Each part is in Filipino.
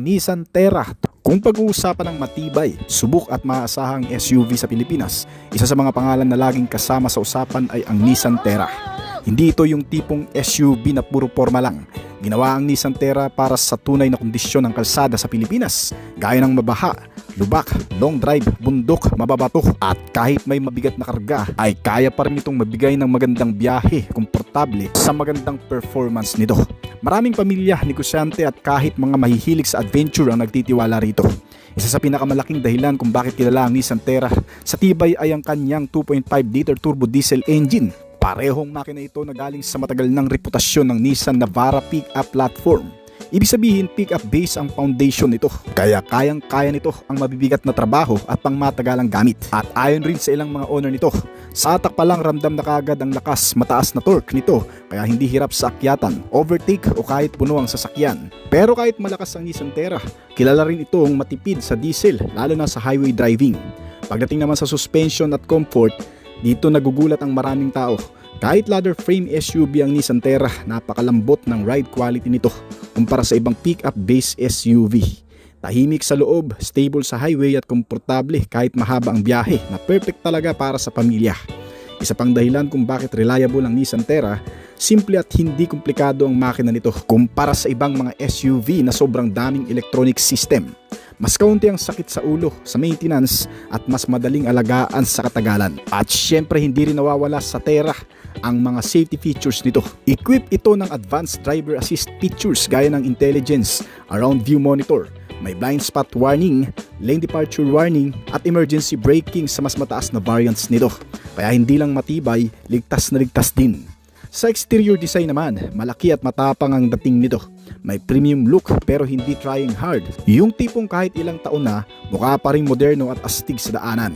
Nissan Terra. Kung pag-uusapan ng matibay, subok at maaasahang SUV sa Pilipinas, isa sa mga pangalan na laging kasama sa usapan ay ang Nissan Terra. Hindi ito yung tipong SUV na puro forma lang. Ginawa ang Nissan Terra para sa tunay na kondisyon ng kalsada sa Pilipinas, gaya ng mabaha, lubak, long drive, bundok, mababato, at kahit may mabigat na karga ay kaya pa rin itong mabigay ng magandang biyahe, komportable sa magandang performance nito. Maraming pamilya, negosyante at kahit mga mahihilig sa adventure ang nagtitiwala rito. Isa sa pinakamalaking dahilan kung bakit kilala ang Nissan Terra sa tibay ay ang kanyang 2.5 liter turbo diesel engine. Parehong makina ito na galing sa matagal ng reputasyon ng Nissan Navara pickup platform. Ibig sabihin, pick-up base ang foundation nito. Kaya kayang-kaya nito ang mabibigat na trabaho at pangmatagalang gamit. At ayon rin sa ilang mga owner nito, sa atak pa lang ramdam na kaagad ang lakas, mataas na torque nito, kaya hindi hirap sa akyatan, overtake o kahit puno ang sasakyan. Pero kahit malakas ang Nissan Terra, kilala rin itong matipid sa diesel, lalo na sa highway driving. Pagdating naman sa suspension at comfort, dito nagugulat ang maraming tao. Kahit ladder frame SUV ang Nissan Terra, napakalambot ng ride quality nito kumpara sa ibang pick-up base SUV. Tahimik sa loob, stable sa highway at komportable kahit mahaba ang biyahe, na perfect talaga para sa pamilya. Isa pang dahilan kung bakit reliable ang Nissan Terra, simple at hindi komplikado ang makina nito kumpara sa ibang mga SUV na sobrang daming electronic system. Mas kaunti ang sakit sa ulo sa maintenance at mas madaling alagaan sa katagalan. At syempre hindi rin nawawala sa Terra ang mga safety features nito. Equip ito ng advanced driver assist features gaya ng intelligence, around view monitor, may blind spot warning, lane departure warning at emergency braking sa mas mataas na variants nito. Kaya hindi lang matibay, ligtas na ligtas din. Sa exterior design naman, malaki at matapang ang dating nito. May premium look pero hindi trying hard. Yung tipong kahit ilang taon na, mukha pa rin moderno at astig sa daanan.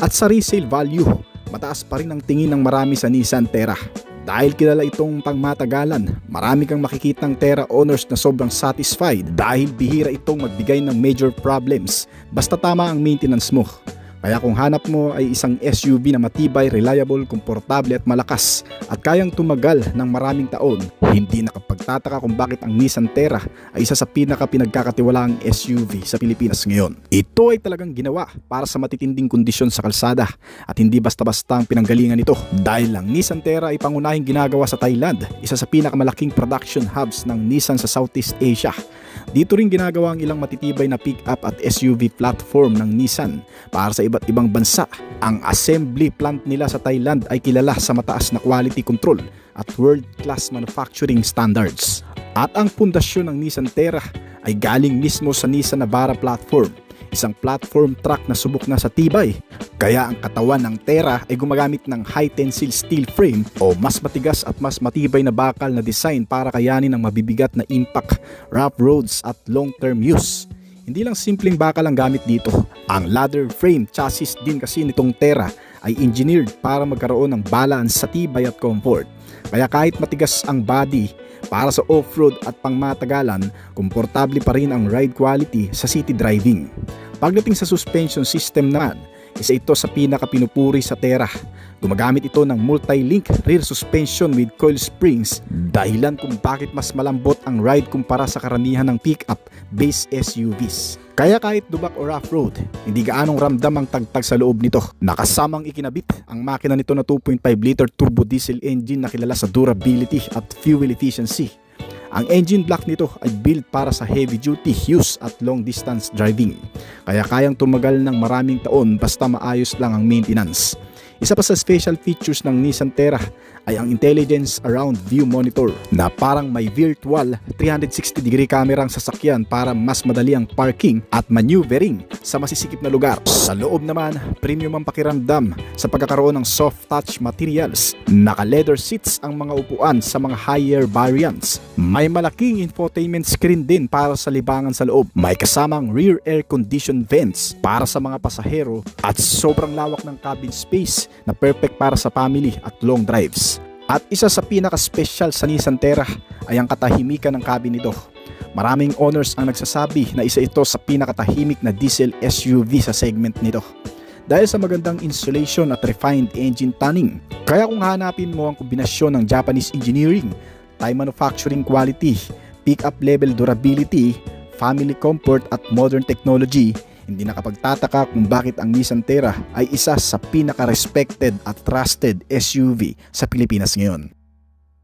At sa resale value, mataas pa rin ang tingin ng marami sa Nissan Terra. Dahil kilala itong pangmatagalan, marami kang makikitang Terra owners na sobrang satisfied dahil bihira itong magbigay ng major problems basta tama ang maintenance mo. Kaya kung hanap mo ay isang SUV na matibay, reliable, komportable at malakas at kayang tumagal ng maraming taon, hindi nakapagtataka kung bakit ang Nissan Terra ay isa sa pinaka-pinagkakatiwalaang SUV sa Pilipinas ngayon. Ito ay talagang ginawa para sa matitinding kondisyon sa kalsada at hindi basta-basta ang pinanggalingan nito. Dahil ang Nissan Terra ay pangunahing ginagawa sa Thailand, isa sa pinakamalaking production hubs ng Nissan sa Southeast Asia. Dito rin ginagawa ang ilang matitibay na pick-up at SUV platform ng Nissan para sa iba't ibang bansa. Ang assembly plant nila sa Thailand ay kilala sa mataas na quality control at world-class manufacturing standards. At ang pundasyon ng Nissan Terra ay galing mismo sa Nissan Navara platform, isang platform truck na subok na sa tibay. Kaya ang katawan ng Terra ay gumagamit ng high-tensile steel frame o mas matigas at mas matibay na bakal na design para kayanin ang mabibigat na impact, rough roads at long-term use. Hindi lang simpleng bakal ang gamit dito. Ang ladder frame chassis din kasi nitong Terra ay engineered para magkaroon ng balance sa tibay at comfort. Kaya kahit matigas ang body, para sa off-road at pangmatagalan, komportable pa rin ang ride quality sa city driving. Pagdating sa suspension system naman, isa ito sa pinaka-pinupuri sa Terra. Gumagamit ito ng multi-link rear suspension with coil springs, dahilan kung bakit mas malambot ang ride kumpara sa karamihan ng pick-up base SUVs. Kaya kahit dubak o rough road, hindi gaanong ramdam ang tagtag sa loob nito. Nakasamang ikinabit ang makina nito na 2.5 liter turbo diesel engine na kilala sa durability at fuel efficiency. Ang engine block nito ay built para sa heavy duty use at long distance driving. Kaya kayang tumagal ng maraming taon basta maayos lang ang maintenance. Isa pa sa special features ng Nissan Terra ay ang intelligence around view monitor na parang may virtual 360-degree camera ang sasakyan para mas madali ang parking at maneuvering sa masisikip na lugar. Sa loob naman, premium ang pakiramdam sa pagkakaroon ng soft touch materials. Naka-leather seats ang mga upuan sa mga higher variants. May malaking infotainment screen din para sa libangan sa loob. May kasamang rear air condition vents para sa mga pasahero at sobrang lawak ng cabin space na perfect para sa family at long drives. At isa sa pinaka-special sa Nissan Terra ay ang katahimikan ng cabin nito. Maraming owners ang nagsasabi na isa ito sa pinakatahimik na diesel SUV sa segment nito dahil sa magandang insulation at refined engine tuning. Kaya kung hanapin mo ang kombinasyon ng Japanese engineering, Thai manufacturing quality, pick-up level durability, family comfort at modern technology, hindi nakapagtataka kung bakit ang Nissan Terra ay isa sa pinaka-respected at trusted SUV sa Pilipinas ngayon.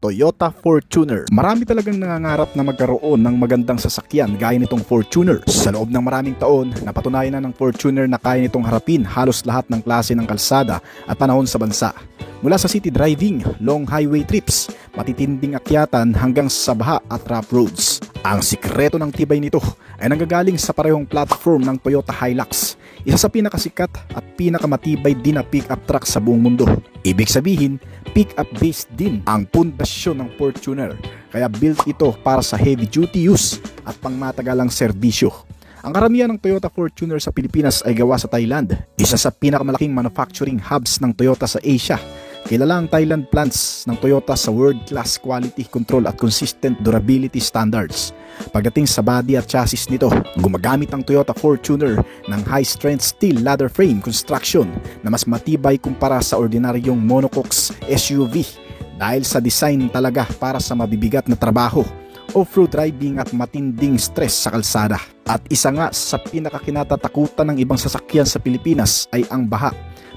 Toyota Fortuner. Marami talagang nangangarap na magkaroon ng magandang sasakyan gaya nitong Fortuner. Sa loob ng maraming taon, napatunayan na ng Fortuner na kaya nitong harapin halos lahat ng klase ng kalsada at panahon sa bansa. Mula sa city driving, long highway trips, matitinding akyatan hanggang sa baha at rough roads. Ang sikreto ng tibay nito ay nanggagaling sa parehong platform ng Toyota Hilux, isa sa pinakasikat at pinakamatibay din na pick-up truck sa buong mundo. Ibig sabihin, pick-up based din ang pundasyon ng Fortuner, kaya built ito para sa heavy duty use at pangmatagalang serbisyo. Ang karamihan ng Toyota Fortuner sa Pilipinas ay gawa sa Thailand, isa sa pinakamalaking manufacturing hubs ng Toyota sa Asia. Kilala ang Thailand plants ng Toyota sa world-class quality control at consistent durability standards. Pagdating sa body at chassis nito, gumagamit ang Toyota Fortuner ng high-strength steel ladder frame construction na mas matibay kumpara sa ordinaryong monocoque SUV dahil sa design talaga para sa mabibigat na trabaho, off-road driving at matinding stress sa kalsada. At isa nga sa pinakakinatatakutan ng ibang sasakyan sa Pilipinas ay ang baha.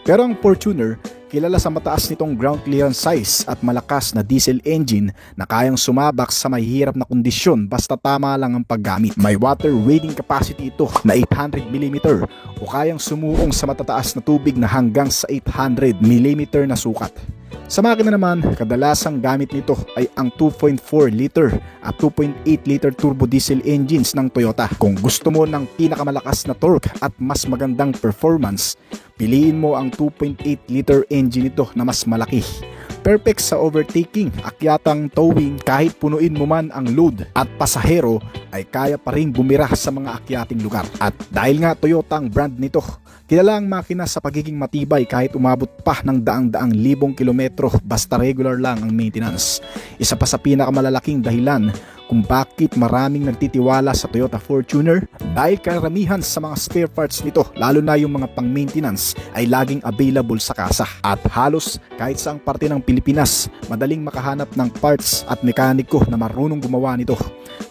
Pero ang Fortuner, kilala sa mataas nitong ground clearance size at malakas na diesel engine na kayang sumabak sa mahihirap na kondisyon basta tama lang ang paggamit. May water wading capacity ito na 800mm o kayang sumuong sa matataas na tubig na hanggang sa 800mm na sukat. Sa makina naman, kadalasang gamit nito ay ang 2.4 liter at 2.8 liter turbo diesel engines ng Toyota. Kung gusto mo ng pinakamalakas na torque at mas magandang performance, piliin mo ang 2.8 liter engine nito na mas malaki. Perfect sa overtaking, akyatang towing, kahit punuin mo man ang load at pasahero ay kaya pa rin bumira sa mga akyating lugar. At dahil nga Toyota ang brand nito, kilala ang makina sa pagiging matibay kahit umabot pa ng daang-daang libong kilometro basta regular lang ang maintenance. Isa pa sa pinakamalalaking dahilan kung bakit maraming nagtitiwala sa Toyota Fortuner dahil karamihan sa mga spare parts nito, lalo na yung mga pang-maintenance, ay laging available sa kasa. At halos kahit saang parte ng Pilipinas, madaling makahanap ng parts at mekaniko na marunong gumawa nito.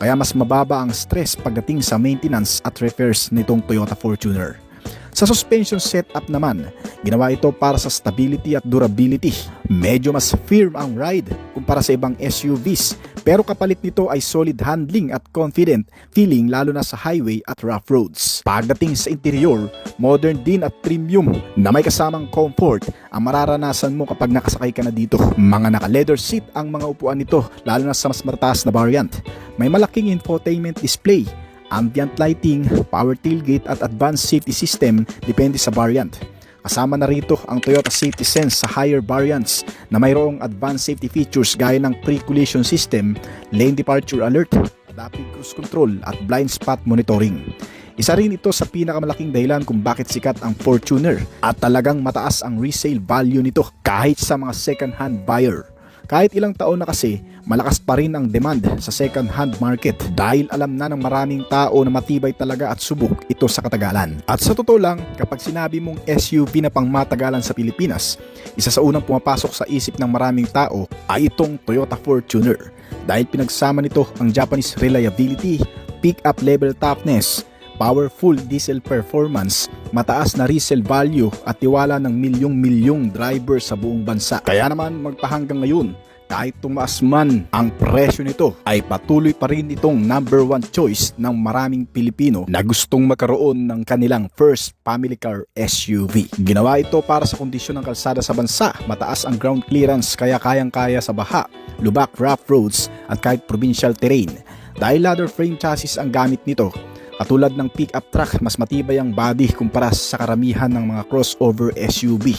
Kaya mas mababa ang stress pagdating sa maintenance at repairs nitong Toyota Fortuner. Sa suspension setup naman, ginawa ito para sa stability at durability. Medyo mas firm ang ride kumpara sa ibang SUVs, pero kapalit nito ay solid handling at confident feeling lalo na sa highway at rough roads. Pagdating sa interior, modern din at premium na may kasamang comfort ang mararanasan mo kapag nakasakay ka na dito. Mga naka-leather seat ang mga upuan nito lalo na sa mas mataas na variant. May malaking infotainment display, ambient lighting, power tailgate at advanced safety system depende sa variant. Kasama na rito ang Toyota Safety Sense sa higher variants na mayroong advanced safety features gaya ng pre-collision system, lane departure alert, adaptive cruise control at blind spot monitoring. Isa rin ito sa pinakamalaking dahilan kung bakit sikat ang Fortuner at talagang mataas ang resale value nito kahit sa mga second-hand buyer. Kahit ilang taon na kasi, malakas pa rin ang demand sa second-hand market dahil alam na ng maraming tao na matibay talaga at subok ito sa katagalan. At sa totoo lang, kapag sinabi mong SUV na pangmatagalan sa Pilipinas, isa sa unang pumapasok sa isip ng maraming tao ay itong Toyota Fortuner dahil pinagsama nito ang Japanese reliability, pick-up level toughness, powerful diesel performance, mataas na resale value at tiwala ng milyong-milyong driver sa buong bansa. Kaya naman magpahanggang ngayon, kahit tumaas man ang presyo nito, ay patuloy pa rin itong number one choice ng maraming Pilipino na gustong magkaroon ng kanilang first family car SUV. Ginawa ito para sa kondisyon ng kalsada sa bansa, mataas ang ground clearance kaya kayang-kaya sa baha, lubak rough roads at kahit provincial terrain. Dahil ladder frame chassis ang gamit nito, katulad ng pick-up truck, mas matibay ang body kumpara sa karamihan ng mga crossover SUV.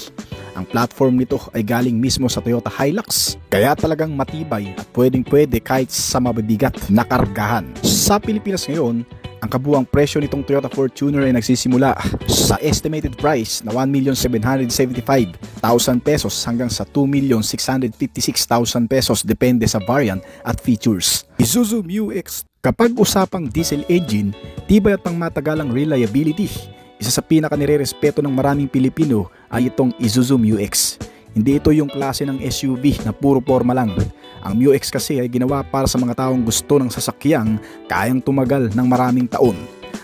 Ang platform nito ay galing mismo sa Toyota Hilux, kaya talagang matibay at pwedeng-pwede kahit sa mabibigat na kargahan. Sa Pilipinas ngayon, ang kabuang presyo nitong Toyota Fortuner ay nagsisimula sa estimated price na 1,775,000 pesos hanggang sa 2,656,000 pesos depende sa variant at features. Isuzu MU-X. Kapag usapang diesel engine, tibay at pangmatagalang reliability, isa sa pinaka-nirerespeto ng maraming Pilipino ay itong Isuzu MU-X. Hindi ito yung klase ng SUV na puro forma lang. Ang MUX kasi ay ginawa para sa mga taong gusto ng sasakyang kayang tumagal ng maraming taon,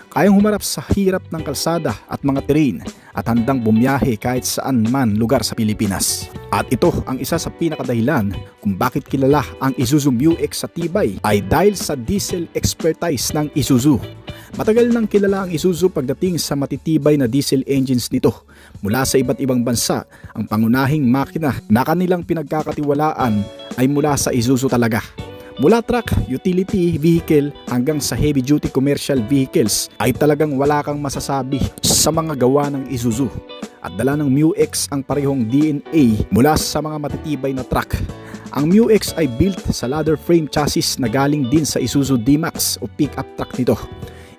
kayang humarap sa hirap ng kalsada at mga terrain at handang bumiyahe kahit saan man lugar sa Pilipinas. At ito ang isa sa pinakadahilan kung bakit kilala ang Isuzu MUX sa tibay ay dahil sa diesel expertise ng Isuzu. Matagal nang kilala ang Isuzu pagdating sa matitibay na diesel engines nito. Mula sa iba't ibang bansa, ang pangunahing makina na kanilang pinagkakatiwalaan ay mula sa Isuzu talaga. Mula truck, utility vehicle hanggang sa heavy duty commercial vehicles ay talagang wala kang masasabi sa mga gawa ng Isuzu. At dala ng MUX ang parehong DNA mula sa mga matitibay na truck. Ang MUX ay built sa ladder frame chassis na galing din sa Isuzu D-Max o pick-up truck nito.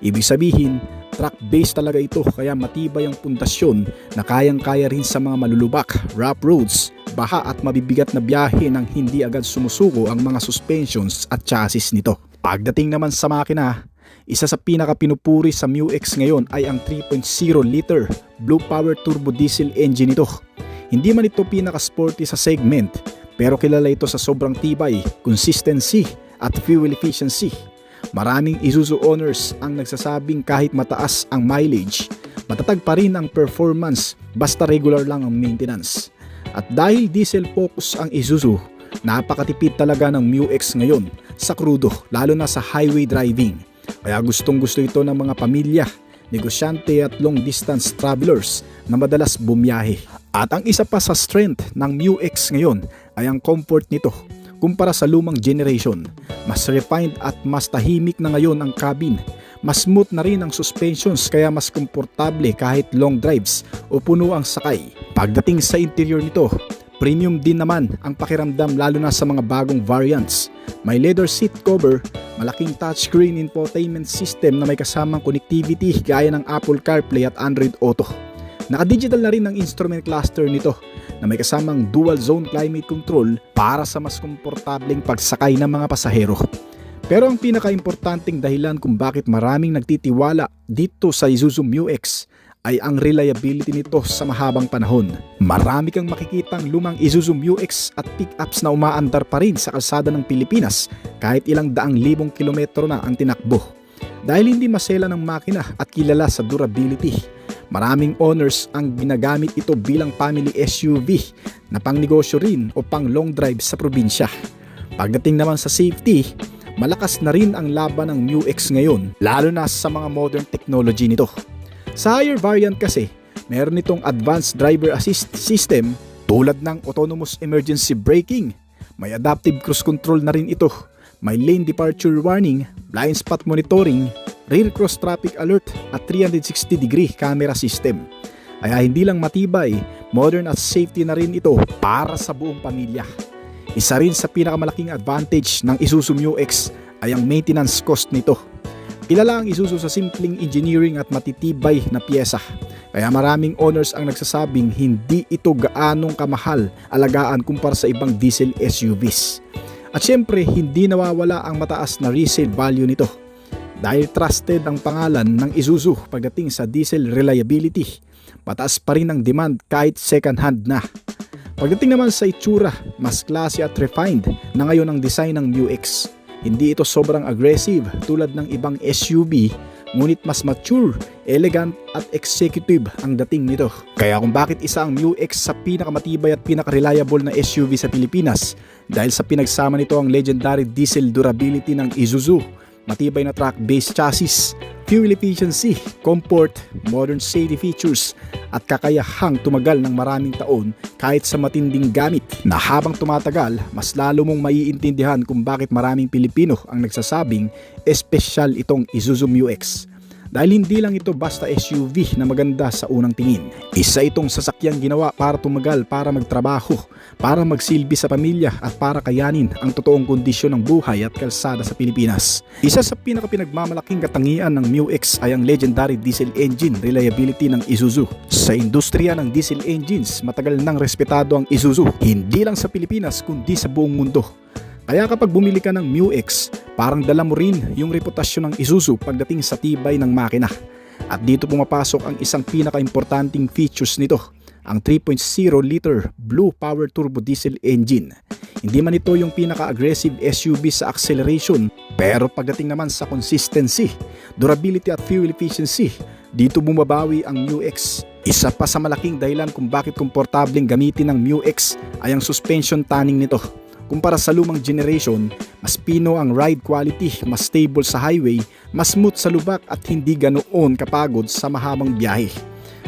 Ibig sabihin, truck-based talaga ito kaya matibay ang pundasyon na kayang-kaya rin sa mga malulubak, rough roads, baha at mabibigat na biyahe nang hindi agad sumusuko ang mga suspensions at chassis nito. Pagdating naman sa makina, isa sa pinaka-pinupuri sa MUX ngayon ay ang 3.0 liter Blue Power Turbo Diesel engine nito. Hindi man ito pinaka-sporty sa segment, pero kilala ito sa sobrang tibay, consistency at fuel efficiency. Maraming Isuzu owners ang nagsasabing kahit mataas ang mileage, matatag pa rin ang performance basta regular lang ang maintenance. At dahil diesel focus ang Isuzu, napakatipid talaga ng MUX ngayon sa krudo lalo na sa highway driving. Kaya gustong gusto ito ng mga pamilya, negosyante at long distance travelers na madalas bumiyahe. At ang isa pa sa strength ng MUX ngayon ay ang comfort nito. Kumpara sa lumang generation, mas refined at mas tahimik na ngayon ang cabin. Mas smooth na rin ang suspensions kaya mas komportable kahit long drives o puno ang sakay. Pagdating sa interior nito, premium din naman ang pakiramdam lalo na sa mga bagong variants. May leather seat cover, malaking touchscreen infotainment system na may kasamang connectivity gaya ng Apple CarPlay at Android Auto. Naka-digital na rin ang instrument cluster nito na may kasamang dual zone climate control para sa mas komportableng pagsakay ng mga pasahero. Pero ang pinaka-importanting dahilan kung bakit maraming nagtitiwala dito sa Isuzu MUX ay ang reliability nito sa mahabang panahon. Marami kang makikitang lumang Isuzu MUX at pick-ups na umaandar pa rin sa kalsada ng Pilipinas kahit ilang daang libong kilometro na ang tinakbo. Dahil hindi masela ng makina at kilala sa durability, maraming owners ang ginagamit ito bilang family SUV na pangnegosyo rin o pang long drive sa probinsya. Pagdating naman sa safety, malakas na rin ang laban ng MUX ngayon lalo na sa mga modern technology nito. Sa higher variant kasi, meron itong advanced driver assist system tulad ng autonomous emergency braking. May adaptive cruise control na rin ito. May lane departure warning, blind spot monitoring, rear cross traffic alert at 360-degree camera system. Kaya hindi lang matibay, modern at safety na rin ito para sa buong pamilya. Isa rin sa pinakamalaking advantage ng Isuzu MUX ay ang maintenance cost nito. Kilala ang Isuzu sa simpleng engineering at matitibay na piyesa. Kaya maraming owners ang nagsasabing hindi ito gaanong kamahal alagaan kumpara sa ibang diesel SUVs. At syempre, hindi nawawala ang mataas na resale value nito. Dahil trusted ang pangalan ng Isuzu pagdating sa diesel reliability, mataas pa rin ang demand kahit second hand na. Pagdating naman sa itsura, mas classy at refined na ngayon ang design ng MUX. Hindi ito sobrang aggressive tulad ng ibang SUV, ngunit mas mature, elegant at executive ang dating nito. Kaya kung bakit isa ang MUX sa pinakamatibay at pinaka-reliable na SUV sa Pilipinas, dahil sa pinagsama nito ang legendary diesel durability ng Isuzu, matibay na truck-based chassis, fuel efficiency, comfort, modern safety features at kakayahang tumagal ng maraming taon kahit sa matinding gamit na habang tumatagal, mas lalo mong maiintindihan kung bakit maraming Pilipino ang nagsasabing espesyal itong Isuzu MUX. Dahil hindi lang ito basta SUV na maganda sa unang tingin. Isa itong sasakyang ginawa para tumagal, para magtrabaho, para magsilbi sa pamilya at para kayanin ang totoong kondisyon ng buhay at kalsada sa Pilipinas. Isa sa pinakapinagmamalaking katangian ng MUX ay ang legendary diesel engine reliability ng Isuzu. Sa industriya ng diesel engines, matagal nang respetado ang Isuzu, hindi lang sa Pilipinas kundi sa buong mundo. Kaya kapag bumili ka ng MUX, parang dala mo rin yung reputasyon ng Isuzu pagdating sa tibay ng makina. At dito pumapasok ang isang pinaka-importanting features nito, ang 3.0-liter Blue Power Turbo Diesel engine. Hindi man ito yung pinaka-aggressive SUV sa acceleration, pero pagdating naman sa consistency, durability at fuel efficiency, dito bumabawi ang MU-X. Isa pa sa malaking dahilan kung bakit komportableng gamitin ng MU-X ay ang suspension tanning nito. Kumpara sa lumang generation, mas pino ang ride quality, mas stable sa highway, mas smooth sa lubak at hindi ganoon kapagod sa mahabang biyahe.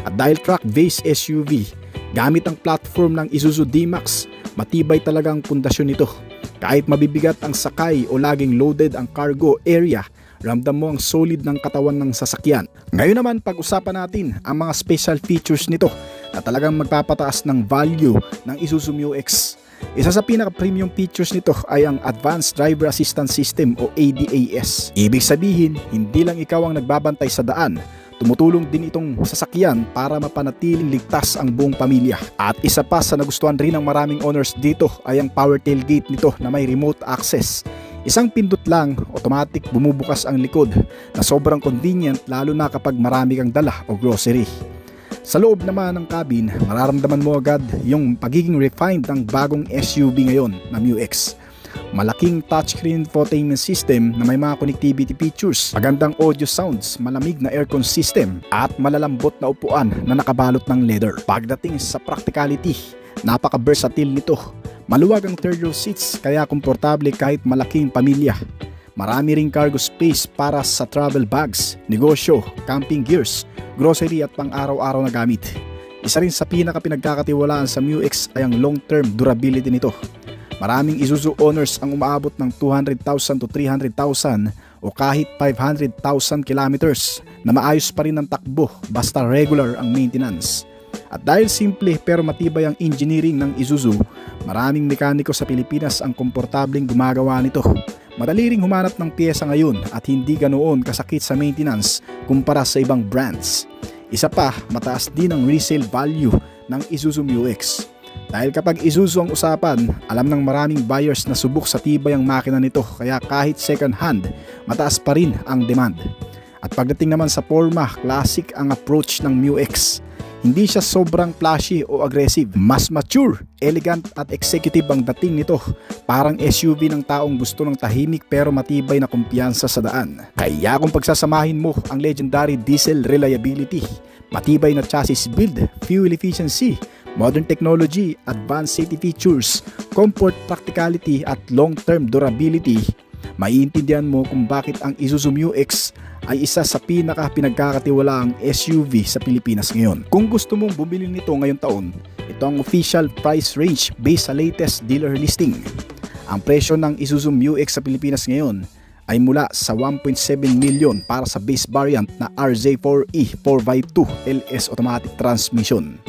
At dahil truck-based SUV, gamit ang platform ng Isuzu D-Max, matibay talaga ang pundasyon nito. Kahit mabibigat ang sakay o laging loaded ang cargo area, ramdam mo ang solid ng katawan ng sasakyan. Ngayon naman pag-usapan natin ang mga special features nito na talagang magpapataas ng value ng Isuzu MU-X. Isa sa pinaka-premium features nito ay ang Advanced Driver Assistance System o ADAS. Ibig sabihin, hindi lang ikaw ang nagbabantay sa daan, tumutulong din itong sasakyan para mapanatiling ligtas ang buong pamilya. At isa pa sa nagustuhan rin ng maraming owners dito ay ang power tailgate nito na may remote access. Isang pindot lang, automatic bumubukas ang likod na sobrang convenient lalo na kapag marami kang dala o grocery. Sa loob naman ng cabin, mararamdaman mo agad yung pagiging refined ng bagong SUV ngayon na MU-X. Malaking touchscreen infotainment system na may mga connectivity features, magandang audio sounds, malamig na aircon system at malalambot na upuan na nakabalot ng leather. Pagdating sa practicality, napaka-versatile nito. Maluwag ang third row seats kaya komportable kahit malaking pamilya. Marami ring cargo space para sa travel bags, negosyo, camping gears, grocery at pang-araw-araw na gamit. Isa rin sa pinaka-pinagkakatiwalaan sa MU-X ay ang long-term durability nito. Maraming Isuzu owners ang umaabot ng 200,000 to 300,000 o kahit 500,000 kilometers na maayos pa rin ang takbo basta regular ang maintenance. At dahil simple pero matibay ang engineering ng Isuzu, maraming mekaniko sa Pilipinas ang komportableng gumagawa nito. Madali ring humanap ng piyesa ngayon at hindi ganoon kasakit sa maintenance kumpara sa ibang brands. Isa pa, mataas din ang resale value ng Isuzu MU-X. Dahil kapag Isuzu ang usapan, alam ng maraming buyers na subok sa tibay ang makina nito kaya kahit second hand, mataas pa rin ang demand. At pagdating naman sa forma, classic ang approach ng MU-X. Hindi siya sobrang flashy o aggressive. Mas mature, elegant at executive ang dating nito. Parang SUV ng taong gusto ng tahimik pero matibay na kumpiyansa sa daan. Kaya kung pagsasamahin mo ang legendary diesel reliability, matibay na chassis build, fuel efficiency, modern technology, advanced safety features, comfort, practicality at long-term durability, maiintindihan mo kung bakit ang Isuzu MU-X ay isa sa pinaka-pinagkakatiwalaang SUV sa Pilipinas ngayon. Kung gusto mong bumili nito ngayong taon, ito ang official price range based sa latest dealer listing. Ang presyo ng Isuzu MU-X sa Pilipinas ngayon ay mula sa 1.7 million para sa base variant na RZ4E 4x2 LS automatic transmission.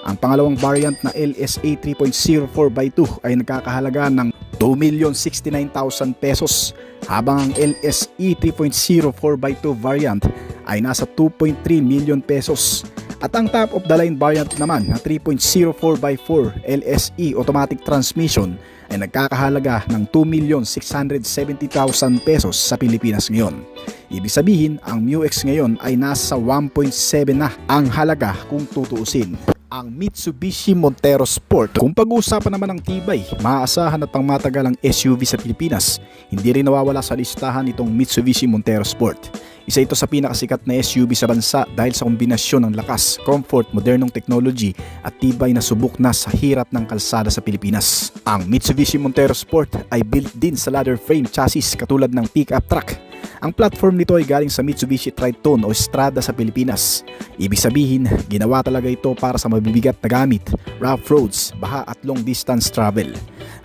Ang pangalawang variant na LSA 3.0 4x2 ay nagkakahalaga ng 2,069,000 pesos, habang ang LSE 3.0 4x2 variant ay nasa 2.3 million pesos. At ang top of the line variant naman na 3.0 4x4 LSE automatic transmission ay nagkakahalaga ng 2,670,000 pesos sa Pilipinas ngayon. Ibig sabihin, ang MU-X ngayon ay nasa 1.7 na ang halaga kung tutuusin. Ang Mitsubishi Montero Sport. Kung pag-uusapan naman ng tibay, maaasahan at pangmatagalang SUV sa Pilipinas, hindi rin nawawala sa listahan itong Mitsubishi Montero Sport. Isa ito sa pinakasikat na SUV sa bansa dahil sa kombinasyon ng lakas, comfort, modernong technology at tibay na subok na sa hirap ng kalsada sa Pilipinas. Ang Mitsubishi Montero Sport ay built din sa ladder frame chassis katulad ng pickup truck. Ang platform nito ay galing sa Mitsubishi Triton o Strada sa Pilipinas. Ibig sabihin, ginawa talaga ito para sa mabibigat na gamit, rough roads, baha at long distance travel.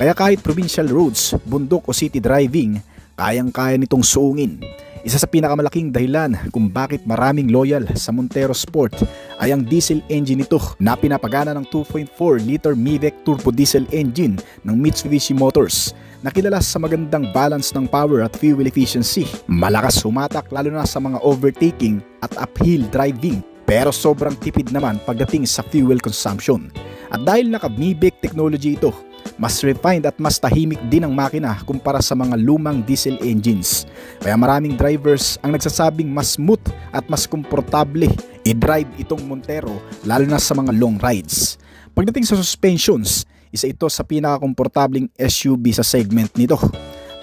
Kaya kahit provincial roads, bundok o city driving, kayang-kaya nitong suungin. Isa sa pinakamalaking dahilan kung bakit maraming loyal sa Montero Sport ay ang diesel engine nito na pinapagana ng 2.4-liter MIVEC turbo diesel engine ng Mitsubishi Motors na kilala sa magandang balance ng power at fuel efficiency. Malakas humatak lalo na sa mga overtaking at uphill driving, pero sobrang tipid naman pagdating sa fuel consumption. At dahil naka-MIVEC technology ito, Mas refined at mas tahimik din ang makina kumpara sa mga lumang diesel engines. Kaya maraming drivers ang nagsasabing mas smooth at mas komportable i-drive itong Montero lalo na sa mga long rides. Pagdating sa suspensions, isa ito sa pinakakomportabling SUV sa segment nito.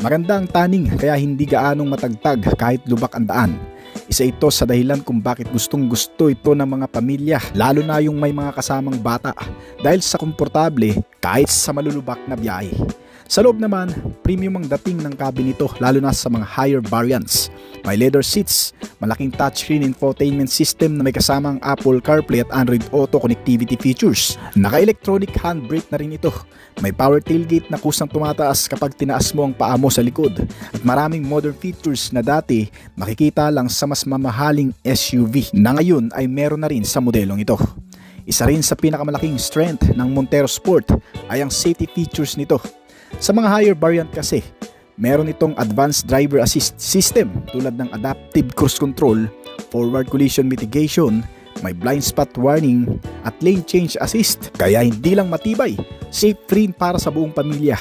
Maganda ang taning kaya hindi gaanong matagtag kahit lubak ang daan. Isa ito sa dahilan kung bakit gustong gusto ito ng mga pamilya, lalo na yung may mga kasamang bata, dahil sa komportable kahit sa malulubak na biyahe. Sa loob naman, premium ang dating ng cabin nito lalo na sa mga higher variants. May leather seats, malaking touchscreen infotainment system na may kasamang Apple CarPlay at Android Auto connectivity features. Naka-electronic handbrake na rin ito. May power tailgate na kusang tumataas kapag tinaas mo ang paa mo sa likod. At maraming modern features na dati makikita lang sa mas mamahaling SUV na ngayon ay meron na rin sa modelong ito. Isa rin sa pinakamalaking strength ng Montero Sport ay ang safety features nito. Sa mga higher variant kasi, meron itong advanced driver assist system tulad ng adaptive cruise control, forward collision mitigation, may blind spot warning at lane change assist. Kaya hindi lang matibay, safe rin para sa buong pamilya.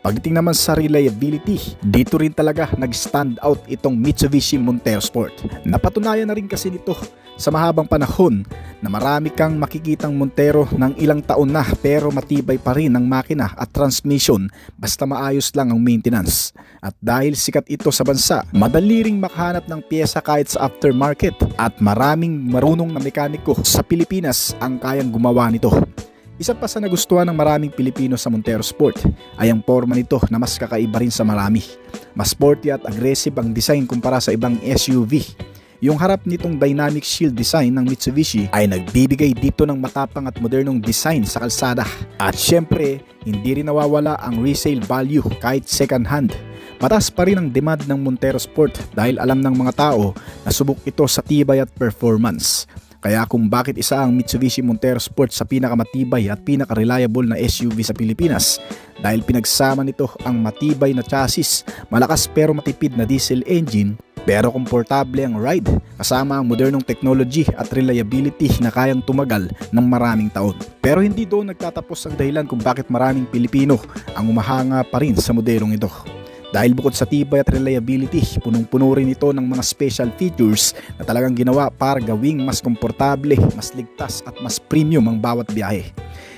Pagdating naman sa reliability, dito rin talaga nag-stand out itong Mitsubishi Montero Sport. Napatunayan na rin kasi nito sa mahabang panahon na marami kang makikitang Montero ng ilang taon na pero matibay pa rin ang makina at transmission basta maayos lang ang maintenance. At dahil sikat ito sa bansa, madali ring makahanap ng pyesa kahit sa aftermarket at maraming marunong na mekaniko sa Pilipinas ang kayang gumawa nito. Isa pa sa nagustuhan ng maraming Pilipino sa Montero Sport ay ang forma nito na mas kakaiba rin sa marami. Mas sporty at aggressive ang design kumpara sa ibang SUV. Yung harap nitong dynamic shield design ng Mitsubishi ay nagbibigay dito ng matapang at modernong design sa kalsada. At syempre, hindi rin nawawala ang resale value kahit second hand. Mataas pa rin ang demand ng Montero Sport dahil alam ng mga tao na subok ito sa tibay at performance. Kaya kung bakit isa ang Mitsubishi Montero Sport sa pinakamatibay at pinaka-reliable na SUV sa Pilipinas dahil pinagsama nito ang matibay na chassis, malakas pero matipid na diesel engine, pero komportable ang ride kasama ang modernong technology at reliability na kayang tumagal ng maraming taon. Pero hindi doon nagtatapos ang dahilan kung bakit maraming Pilipino ang umahanga pa rin sa modelong ito. Dahil bukod sa tibay at reliability, punong-puno rin ito ng mga special features na talagang ginawa para gawing mas komportable, mas ligtas at mas premium ang bawat biyahe.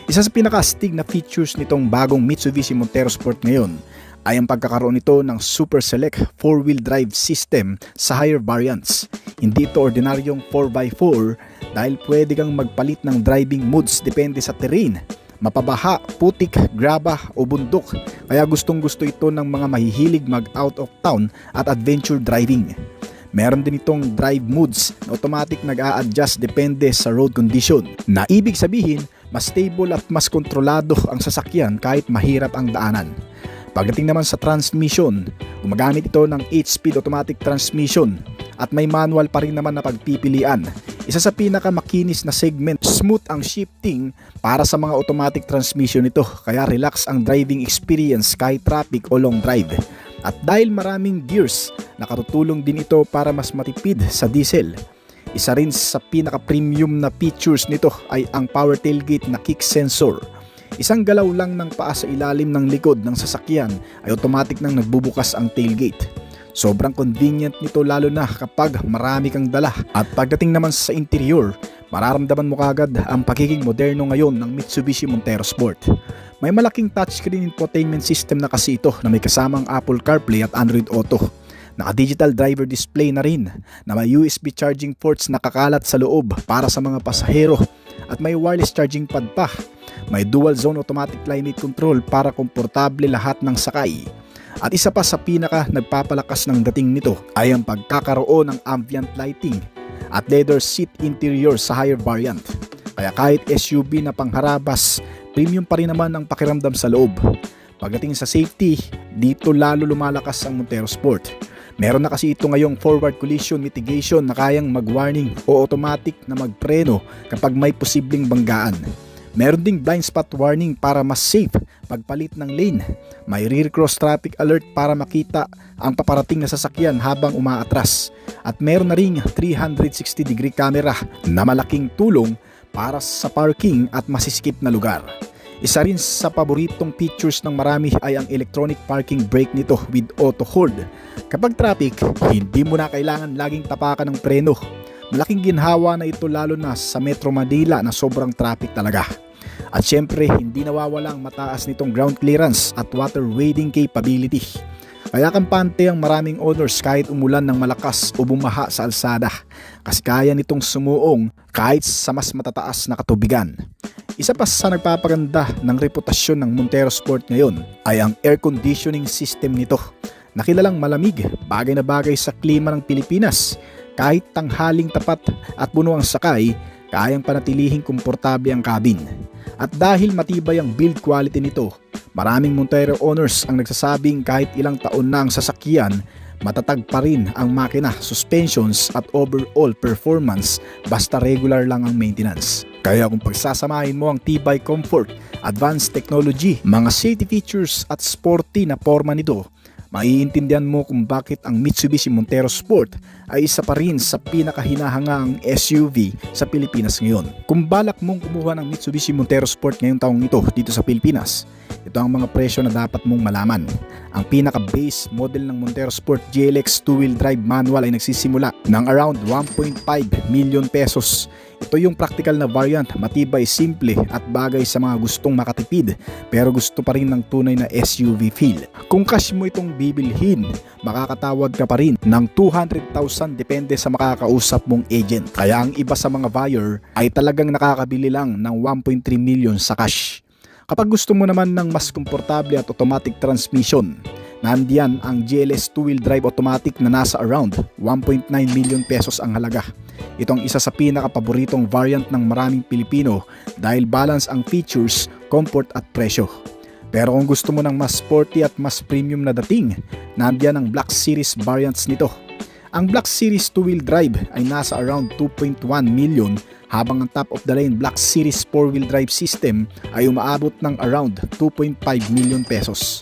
Isa sa pinaka-astig na features nitong bagong Mitsubishi Montero Sport ngayon ay ang pagkakaroon nito ng Super Select 4-wheel drive system sa higher variants. Hindi ito ordinaryong 4x4 dahil pwede kang magpalit ng driving modes depende sa terrain. Mapabaha, putik, graba o bundok. Kaya gustong gusto ito ng mga mahihilig mag out of town at adventure driving. Meron din itong drive modes na automatic nag-a-adjust depende sa road condition. Na ibig sabihin, mas stable at mas kontrolado ang sasakyan kahit mahirap ang daanan. Pagdating naman sa transmission, gumagamit ito ng 8-speed automatic transmission at may manual pa rin naman na pagpipilian. Isa sa pinakamakinis na segment, smooth ang shifting para sa mga automatic transmission nito kaya relax ang driving experience kahit traffic o long drive. At dahil maraming gears, nakatutulong din ito para mas matipid sa diesel. Isa rin sa pinaka-premium na features nito ay ang power tailgate na kick sensor. Isang galaw lang ng paa sa ilalim ng likod ng sasakyan ay automatic nang nagbubukas ang tailgate. Sobrang convenient nito lalo na kapag marami kang dala. At pagdating naman sa interior, mararamdaman mo kagad ang pagiging moderno ngayon ng Mitsubishi Montero Sport. May malaking touchscreen infotainment system na kasi ito na may kasamang Apple CarPlay at Android Auto. Naka-digital driver display na rin na may USB charging ports na kakalat sa loob para sa mga pasahero at may wireless charging pad pa. May dual zone automatic climate control para komportable lahat ng sakay. At isa pa sa pinaka nagpapalakas ng dating nito ay ang pagkakaroon ng ambient lighting at leather seat interior sa higher variant. Kaya kahit SUV na pangharabas, premium pa rin naman ang pakiramdam sa loob. Pagdating sa safety, dito lalo lumalakas ang Montero Sport. Meron na kasi ito ngayong forward collision mitigation na kayang mag-warning o automatic na magpreno kapag may posibleng banggaan. Meron ding blind spot warning para mas safe pagpalit ng lane. May rear cross traffic alert para makita ang paparating na sasakyan habang umaatras. At meron na ring 360-degree camera na malaking tulong para sa parking at masisikip na lugar. Isa rin sa paboritong features ng marami ay ang electronic parking brake nito with auto hold. Kapag traffic, hindi mo na kailangan laging tapakan ng preno. Malaking ginhawa na ito lalo na sa Metro Manila na sobrang traffic talaga. At syempre, hindi nawawala ang mataas nitong ground clearance at water wading capability. Kaya kampante ang maraming owners kahit umulan ng malakas o bumaha sa alsada kasi kaya nitong sumuong kahit sa mas matataas na katubigan. Isa pa sa nagpapaganda ng reputasyon ng Montero Sport ngayon ay ang air conditioning system nito. Nakilalang malamig, bagay na bagay sa klima ng Pilipinas. Kahit tanghaling tapat at puno ang sakay, kayang panatilihing komportable ang cabin. At dahil matibay ang build quality nito, maraming Montero owners ang nagsasabing kahit ilang taon na ang sasakyan, matatag pa rin ang makina, suspensions at overall performance basta regular lang ang maintenance. Kaya kung pagsasamahin mo ang tibay comfort, advanced technology, mga safety features at sporty na forma nito, maiintindihan mo kung bakit ang Mitsubishi Montero Sport ay isa pa rin sa pinakahinahangaang SUV sa Pilipinas ngayon. Kung balak mong kumuha ng Mitsubishi Montero Sport ngayong taong ito dito sa Pilipinas, ito ang mga presyo na dapat mong malaman. Ang pinaka-base model ng Montero Sport GLX 2-wheel drive manual ay nagsisimula ng around 1.5 million pesos. Ito yung practical na variant, matibay, simple at bagay sa mga gustong makatipid pero gusto pa rin ng tunay na SUV feel. Kung cash mo itong bibilhin, makakatawad ka pa rin ng 200,000 depende sa makakausap mong agent. Kaya ang iba sa mga buyer ay talagang nakakabili lang ng 1.3 million sa cash. Kapag gusto mo naman ng mas komportable at automatic transmission, nandiyan ang GLS 2-wheel drive automatic na nasa around 1.9 million pesos ang halaga. Ito ang isa sa pinaka-paboritong variant ng maraming Pilipino dahil balance ang features, comfort at presyo. Pero kung gusto mo ng mas sporty at mas premium na dating, nandiyan ang Black Series variants nito. Ang Black Series 2-wheel drive ay nasa around 2.1 million habang ang top of the line Black Series 4-wheel drive system ay umaabot ng around 2.5 million pesos.